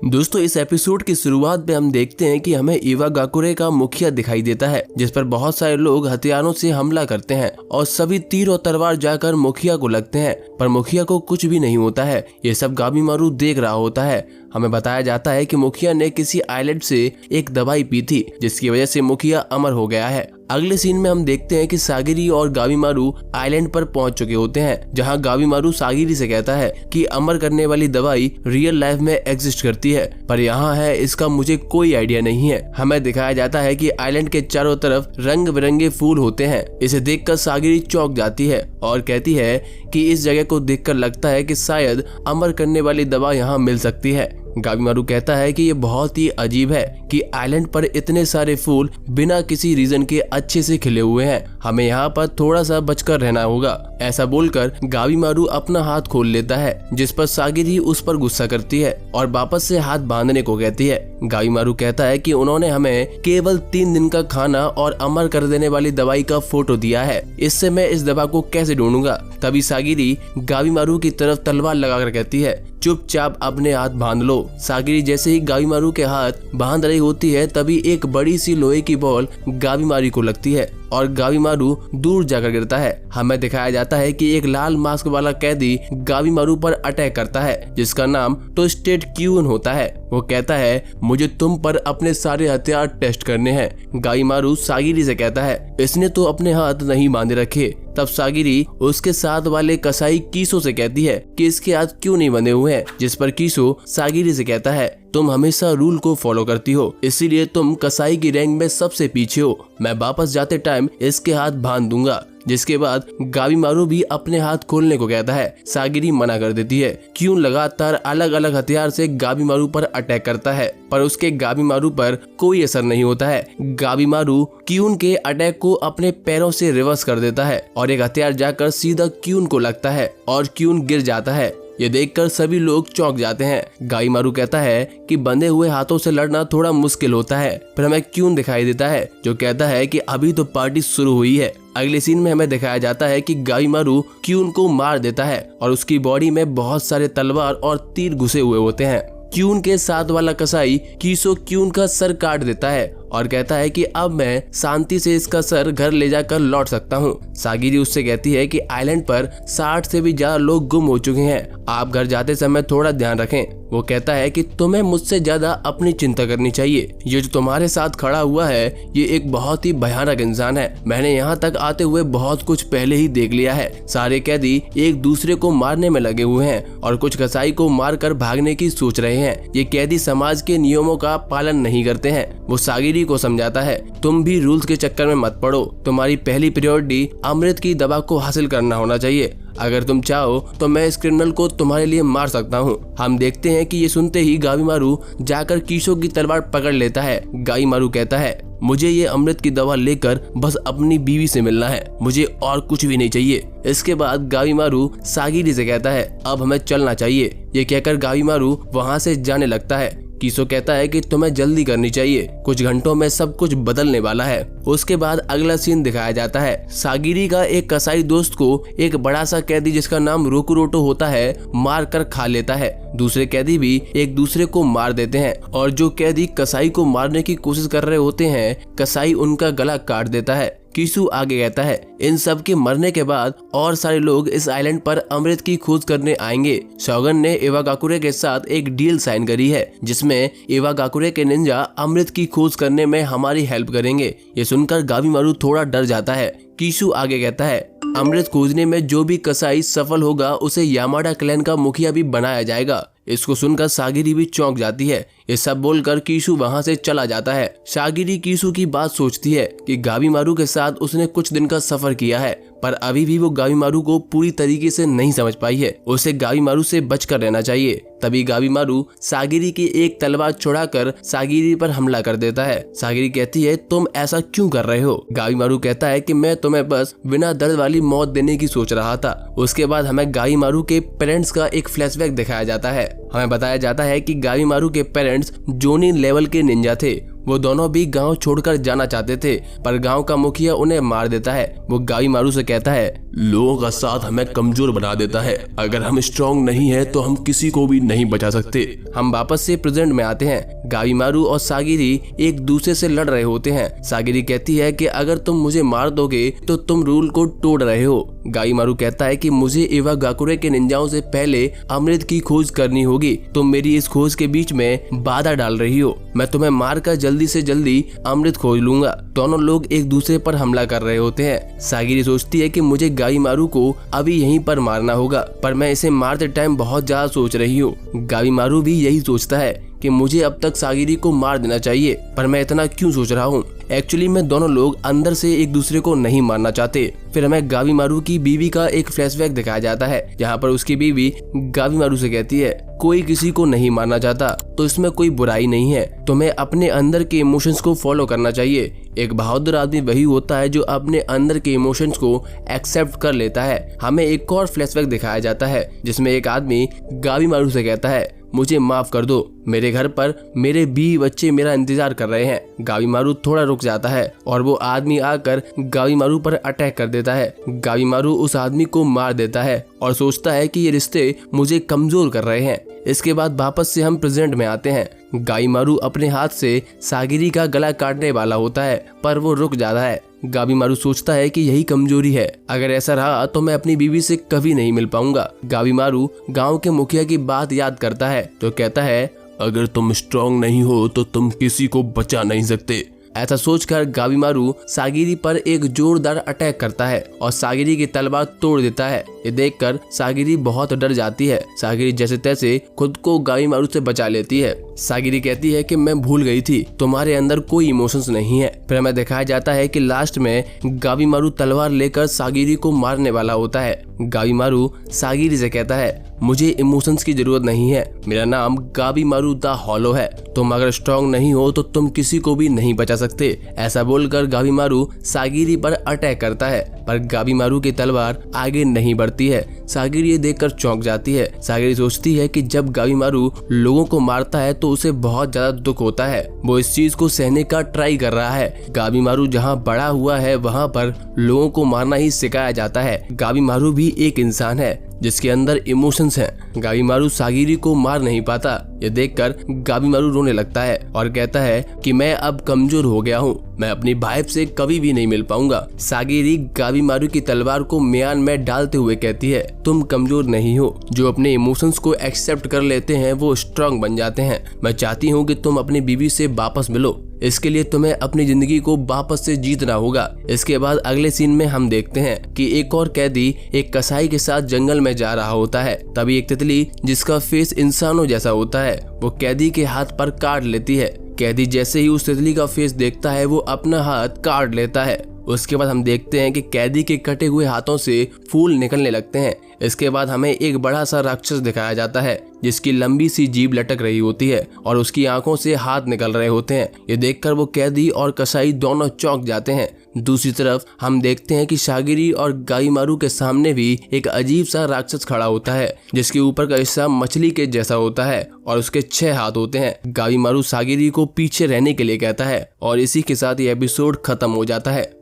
दोस्तों इस एपिसोड की शुरुआत में हम देखते हैं कि हमें इवागाकुरे का मुखिया दिखाई देता है, जिस पर बहुत सारे लोग हथियारों से हमला करते हैं और सभी तीर और तलवार जाकर मुखिया को लगते हैं, पर मुखिया को कुछ भी नहीं होता है। ये सब गाबीमारू देख रहा होता है। हमें बताया जाता है कि मुखिया ने किसी आइलैंड से एक दवाई पी थी, जिसकी वजह से मुखिया अमर हो गया है। अगले सीन में हम देखते हैं कि सागिरी और गाबीमारू आइलैंड पर पहुंच चुके होते हैं, जहां गाबीमारू सागिरी से कहता है कि अमर करने वाली दवाई रियल लाइफ में एग्जिस्ट करती है, पर यहाँ है इसका मुझे कोई आइडिया नहीं है। हमें दिखाया जाता है कि आइलैंड के चारों तरफ रंग बिरंगे फूल होते हैं। इसे देखकर सागिरी चौंक जाती है और कहती है कि इस जगह को देखकर लगता है कि शायद अमर करने वाली दवा यहाँ मिल सकती है। गाबीमारू कहता है कि ये बहुत ही अजीब है कि आइलैंड पर इतने सारे फूल बिना किसी रीजन के अच्छे से खिले हुए हैं, हमें यहाँ पर थोड़ा सा बचकर रहना होगा। ऐसा बोलकर गाबीमारू अपना हाथ खोल लेता है, जिस पर सागिरी उस पर गुस्सा करती है और वापस से हाथ बांधने को कहती है। गाबीमारू कहता है कि उन्होंने हमें केवल 3 दिन का खाना और अमर कर देने वाली दवाई का फोटो दिया है, इससे मैं इस दवा को कैसे ढूंढूंगा। तभी सागिरी गाबीमारू की तरफ तलवार लगाकर कहती है, चुपचाप अपने हाथ बांध लो। सागिरी जैसे ही गाबीमारू के हाथ बांध रही होती है, तभी एक बड़ी सी लोहे की बॉल गाबीमारू को लगती है और गाबीमारू दूर जाकर गिरता है। हमें दिखाया जाता है कि एक लाल मास्क वाला कैदी गाबीमारू पर अटैक करता है, जिसका नाम ट्विस्टेड क्यून होता है। वो कहता है, मुझे तुम पर अपने सारे हथियार टेस्ट करने हैं। गाबीमारू सागिरी से कहता है, इसने तो अपने हाथ नहीं बांधे रखे। तब सागिरी उसके साथ वाले कसाई कीसो से कहती है कि इसके हाथ क्यों नहीं बंधे हुए हैं, जिस पर कीसो सागिरी से कहता है, तुम हमेशा रूल को फॉलो करती हो, इसीलिए तुम कसाई की रैंक में सबसे पीछे हो। मैं वापस जाते टाइम इसके हाथ बांध दूंगा। जिसके बाद गाबीमारू भी अपने हाथ खोलने को कहता है। सागिरी मना कर देती है। क्यून लगातार अलग अलग हथियार से गाबीमारू पर अटैक करता है, पर उसके गाबीमारू पर कोई असर नहीं होता है। गाबीमारू क्यून के अटैक को अपने पैरों से रिवर्स कर देता है और एक हथियार जाकर सीधा क्यून को लगता है और क्यून गिर जाता है। ये देखकर सभी लोग चौंक जाते हैं। गाबीमारू कहता है कि बंधे हुए हाथों से लड़ना थोड़ा मुश्किल होता है, पर हमें क्यून दिखाई देता है जो कहता है कि अभी तो पार्टी शुरू हुई है। अगले सीन में हमें दिखाया जाता है कि गाबीमारू क्यून को मार देता है और उसकी बॉडी में बहुत सारे तलवार और तीर घुसे हुए होते हैं। क्यून के साथ वाला कसाई कीसो क्यून का सर काट देता है और कहता है कि अब मैं शांति से इसका सर घर ले जाकर लौट सकता हूँ। सागिरी उससे कहती है कि आइलैंड पर 60 से भी ज्यादा लोग गुम हो चुके हैं, आप घर जाते समय थोड़ा ध्यान रखें। वो कहता है कि तुम्हें मुझसे ज्यादा अपनी चिंता करनी चाहिए। ये जो तुम्हारे साथ खड़ा हुआ है ये एक बहुत ही भयानक इंसान है। मैंने यहाँ तक आते हुए बहुत कुछ पहले ही देख लिया है। सारे कैदी एक दूसरे को मारने में लगे हुए हैं और कुछ कसाई को मारकर भागने की सोच रहे हैं। ये कैदी समाज के नियमों का पालन नहीं करते हैं। वो सागिरी को समझाता है, तुम भी रूल्स के चक्कर में मत पड़ो। तुम्हारी पहली प्रायोरिटी अमृत की दवा को हासिल करना होना चाहिए। अगर तुम चाहो तो मैं इस क्रिमिनल को तुम्हारे लिए मार सकता हूँ। हम देखते हैं कि ये सुनते ही गाबीमारू जाकर कीसो की तलवार पकड़ लेता है। गाबीमारू कहता है, मुझे ये अमृत की दवा लेकर बस अपनी बीवी से मिलना है, मुझे और कुछ भी नहीं चाहिए। इसके बाद गाबीमारू सागिरी से कहता है, अब हमें चलना चाहिए। ये कहकर गाबीमारू वहाँ से जाने लगता है। कीसो कहता है कि तुम्हें जल्दी करनी चाहिए, कुछ घंटों में सब कुछ बदलने वाला है। उसके बाद अगला सीन दिखाया जाता है। सागिरी का एक कसाई दोस्त को एक बड़ा सा कैदी जिसका नाम रोकुरोटो होता है मार कर खा लेता है। दूसरे कैदी भी एक दूसरे को मार देते हैं और जो कैदी कसाई को मारने की कोशिश कर रहे होते हैं, कसाई उनका गला काट देता है। कीसू आगे कहता है, इन सब के मरने के बाद और सारे लोग इस आइलैंड पर अमृत की खोज करने आएंगे। शोगन ने इवागाकुरे के साथ एक डील साइन करी है, जिसमें इवागाकुरे के निंजा अमृत की खोज करने में हमारी हेल्प करेंगे। ये सुनकर गाबीमारू थोड़ा डर जाता है। कीसू आगे कहता है, अमृत खोजने में जो भी कसाई सफल होगा उसे यामाडा क्लैन का मुखिया भी बनाया जाएगा। इसको सुनकर सागिरी भी चौंक जाती है। ये सब बोलकर कीसू वहाँ से चला जाता है। सागिरी कीसू की बात सोचती है कि गाबीमारू के साथ उसने कुछ दिन का सफर किया है, पर अभी भी वो गाबीमारू को पूरी तरीके से नहीं समझ पाई है। उसे गाबीमारू से बचकर रहना चाहिए। तभी गाबीमारू सागिरी की एक तलवार छुड़ाकर सागिरी पर हमला कर देता है। सागिरी कहती है, तुम ऐसा क्यों कर रहे हो? गाबीमारू कहता है कि मैं तुम्हें बस बिना दर्द वाली मौत देने की सोच रहा था। उसके बाद हमें गाबीमारू के पेरेंट्स का एक फ्लैशबैक दिखाया जाता है। हमें बताया जाता है कि गाबीमारू के पेरेंट्स जोनिन लेवल के निंजा थे। वो दोनों भी गांव छोड़कर जाना चाहते थे, पर गांव का मुखिया उन्हें मार देता है। वो गावीमारू से कहता है, लोगों का साथ हमें कमजोर बना देता है। अगर हम स्ट्रांग नहीं है तो हम किसी को भी नहीं बचा सकते। हम वापस से प्रेजेंट में आते हैं। गावीमारू और सागिरी एक दूसरे से लड़ रहे होते हैं। सागिरी कहती है कि अगर तुम मुझे मार दोगे तो तुम रूल को तोड़ रहे हो। गावीमारू कहता है कि मुझे इवागाकुरे के निंजाओं से पहले अमृत की खोज करनी होगी। तुम मेरी इस खोज के बीच में बाधा डाल रही हो। मैं तुम्हें मारकर जल्दी से जल्दी अमृत खोज लूंगा। दोनों लोग एक दूसरे पर हमला कर रहे होते हैं। सागिरी सोचती है कि मुझे गावीमारू को अभी यहीं पर मारना होगा, पर मैं इसे मारते टाइम बहुत ज्यादा सोच रही हूँ। गावीमारू भी यही सोचता है कि मुझे अब तक सागिरी को मार देना चाहिए, पर मैं इतना क्यों सोच रहा हूँ। एक्चुअली में दोनों लोग अंदर से एक दूसरे को नहीं मारना चाहते। फिर हमें गावीमारू की बीवी का एक फ्लैशबैक दिखाया जाता है, जहाँ पर उसकी बीवी गावीमारू से कहती है, कोई किसी को नहीं मारना चाहता तो इसमें कोई बुराई नहीं है। तुम्हें अपने अंदर के इमोशंस को फॉलो करना चाहिए। एक बहादुर आदमी वही होता है जो अपने अंदर के इमोशंस को एक्सेप्ट कर लेता है। हमें एक और फ्लैशबैक दिखाया जाता है जिसमें एक आदमी गावीमारू से कहता है, मुझे माफ कर दो, मेरे घर पर मेरे 20 बच्चे मेरा इंतजार कर रहे हैं। गावीमारू थोड़ा रुक जाता है और वो आदमी आकर गावीमारू पर अटैक कर देता है। गावीमारू उस आदमी को मार देता है और सोचता है कि ये रिश्ते मुझे कमजोर कर रहे हैं। इसके बाद वापस से हम प्रेजेंट में आते हैं। गावीमारू अपने हाथ से सागिरी का गला काटने वाला होता है, पर वो रुक जाता है। गावीमारू सोचता है कि यही कमजोरी है, अगर ऐसा रहा तो मैं अपनी बीवी से कभी नहीं मिल पाऊंगा। गावीमारू गांव के मुखिया की बात याद करता है तो कहता है, अगर तुम स्ट्रांग नहीं हो तो तुम किसी को बचा नहीं सकते। ऐसा सोचकर गावीमारू सागिरी पर एक जोरदार अटैक करता है और सागिरी की तलवार तोड़ देता है। ये देखकर सागिरी बहुत डर जाती है। सागिरी जैसे तैसे खुद को गावीमारू से बचा लेती है। सागिरी कहती है कि मैं भूल गई थी, तुम्हारे अंदर कोई इमोशंस नहीं है। फिर हमें दिखाया जाता है कि लास्ट में गावीमारू तलवार लेकर सागिरी को मारने वाला होता है। गावीमारू सागिरी से कहता है, मुझे इमोशंस की जरूरत नहीं है, मेरा नाम गावीमारू द हॉलो है। तुम अगर स्ट्रांग नहीं हो तो तुम किसी को भी नहीं बचा सकते। ऐसा बोलकर गावीमारू सागिरी पर अटैक करता है, पर गावीमारू की तलवार आगे नहीं बढ़ती है। सागिरी ये देखकर चौंक जाती है। सागिरी सोचती है कि जब गावीमारू लोगों को मारता है तो उसे बहुत ज्यादा दुख होता है। वो इस चीज को सहने का ट्राई कर रहा है। गावीमारू जहाँ बड़ा हुआ है वहाँ पर लोगों को मारना ही सिखाया जाता है। गावीमारू भी एक इंसान है जिसके अंदर इमोशंस हैं। गावीमारू सागिरी को मार नहीं पाता। ये देखकर गावीमारू रोने लगता है और कहता है कि मैं अब कमजोर हो गया हूँ, मैं अपनी वाइफ से कभी भी नहीं मिल पाऊंगा। सागिरी गावीमारू की तलवार को म्यान में डालते हुए कहती है, तुम कमजोर नहीं हो, जो अपने इमोशंस को एक्सेप्ट कर लेते हैं वो स्ट्रांग बन जाते हैं। मैं चाहती हूँ कि तुम अपनी बीवी से वापस मिलो, इसके लिए तुम्हें अपनी जिंदगी को वापस से जीतना होगा। इसके बाद अगले सीन में हम देखते हैं कि एक और कैदी एक कसाई के साथ जंगल में जा रहा होता है। तभी एक तितली जिसका फेस इंसानों जैसा होता है वो कैदी के हाथ पर काट लेती है। कैदी जैसे ही उस तितली का फेस देखता है वो अपना हाथ काट लेता है। उसके बाद हम देखते हैं कि कैदी के कटे हुए हाथों से फूल निकलने लगते हैं। इसके बाद हमें एक बड़ा सा राक्षस दिखाया जाता है जिसकी लंबी सी जीभ लटक रही होती है और उसकी आंखों से हाथ निकल रहे होते हैं। ये देखकर वो कैदी और कसाई दोनों चौंक जाते हैं। दूसरी तरफ हम देखते हैं कि सागिरी और गावीमारू के सामने भी एक अजीब सा राक्षस खड़ा होता है जिसके ऊपर का हिस्सा मछली के जैसा होता है और उसके 6 हाथ होते हैं। गावीमारू सागिरी को पीछे रहने के लिए कहता है और इसी के साथ ये एपिसोड खत्म हो जाता है।